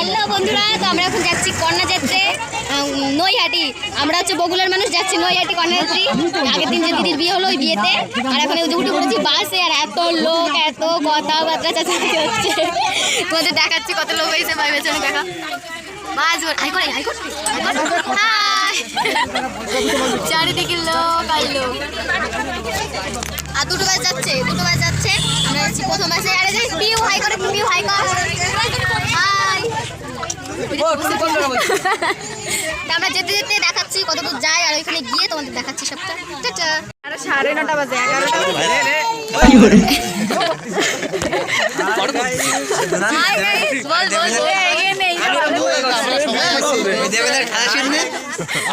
Hello বন্ধুরা, তো আমরা এখন যাচ্ছি কন্যাযাত্রে নৈহাটি। আমরা হচ্ছে বগুড়ার মানুষ, যাচ্ছি নৈহাটি কন্যাযাত্রী। আগের দিন যে দিদির বিয়ে হলো ওই বিয়েতে, আর এখন উঠে পড়েছি বাসে, আর এত লোক, এত কথাবার্তা চাচাচাচি হচ্ছে। তোমাদের দেখাচ্ছি কত লোক হয়েছে, ভাই পেছনে দেখা বাস। চারিদিকে লোক আর লোক। আর দুটো বাস যাচ্ছে, আমরা যাচ্ছি প্রথম বাসে। আরে যে পিউ হাই করে, পিউ হাই কর, হাই। আমরা যেতে যেতে দেখাচ্ছি কত দূর যায়, আর ওইখানে গিয়ে তোমাদের দেখাচ্ছি সবটা। টাটা। আর 9:30 বাজে,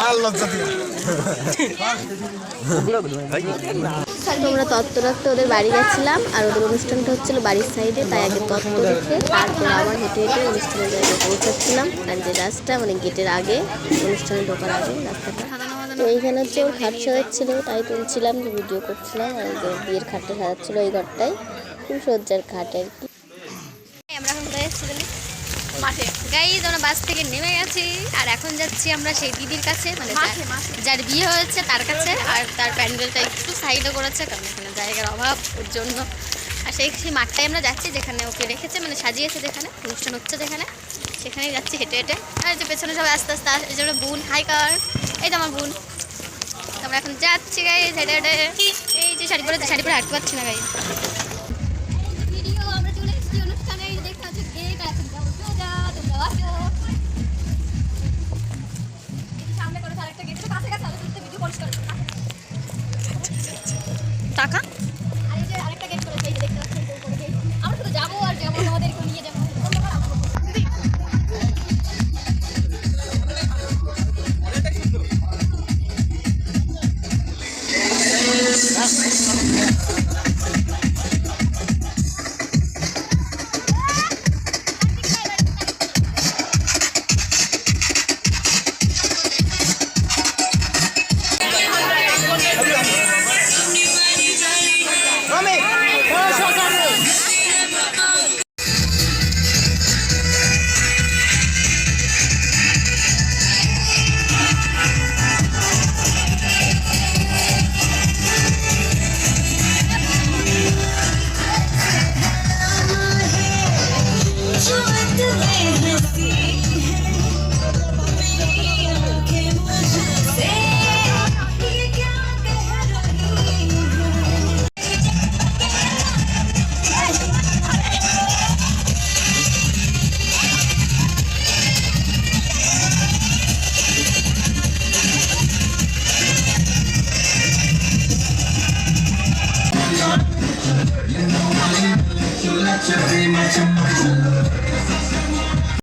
11টা তোমরা তত্ত্ব রাখতে ওদের বাড়ি গেছিলাম, আর ওদের অনুষ্ঠানটা হচ্ছিল বাড়ির সাইডে, তাই আগে তত্ত্ব রেখে তারপর আবার হেঁটে হেঁটে অনুষ্ঠানের জায়গায় পৌঁছাচ্ছিলাম। আর যে রাস্তা মানে গেটের আগে, অনুষ্ঠানে ঢোকার আগে রাস্তাটা, তো এইখানে হচ্ছে ওর খাট সাজাচ্ছিল, তাই তুলছিলাম, যে ভিডিও করছিলাম। আর যে বিয়ের খাটটা সাজাচ্ছিল এই ঘরটায়, খুব সজ্জার খাট আর কি। আমরা এখন কোথায় এসেছি মাঠে গাইজ, আমরা বাস থেকে নেমে গেছি, আর এখন যাচ্ছি আমরা সেই দিদির কাছে, মানে যার বিয়ে হয়েছে তার কাছে। আর তার প্যান্ডেলটা একটু সাইডে করেছে, কারণ এখানে জায়গার অভাব, ওর জন্য। আর সেই মাঠটায় আমরা যাচ্ছি যেখানে ওকে রেখেছে, মানে সাজিয়েছে, যেখানে অনুষ্ঠান হচ্ছে যেখানে, সেখানেই যাচ্ছি হেঁটে হেঁটে। আর যে পেছনে সবাই আস্তে আস্তে এই যে বোন হাই কার, এই তো আমার বোন। আমরা এখন যাচ্ছি গাইজ হেঁটে হেঁটে। এই যে শাড়ি পরে হাঁটতে পারছি না গাইজ। টাকা আরেকটা গেট করেছে, এই যে দেখতে পাচ্ছেন, আমরা শুধু যাবো আর যাবো, আমাদেরকে নিয়ে যাবো। You know I you let you be much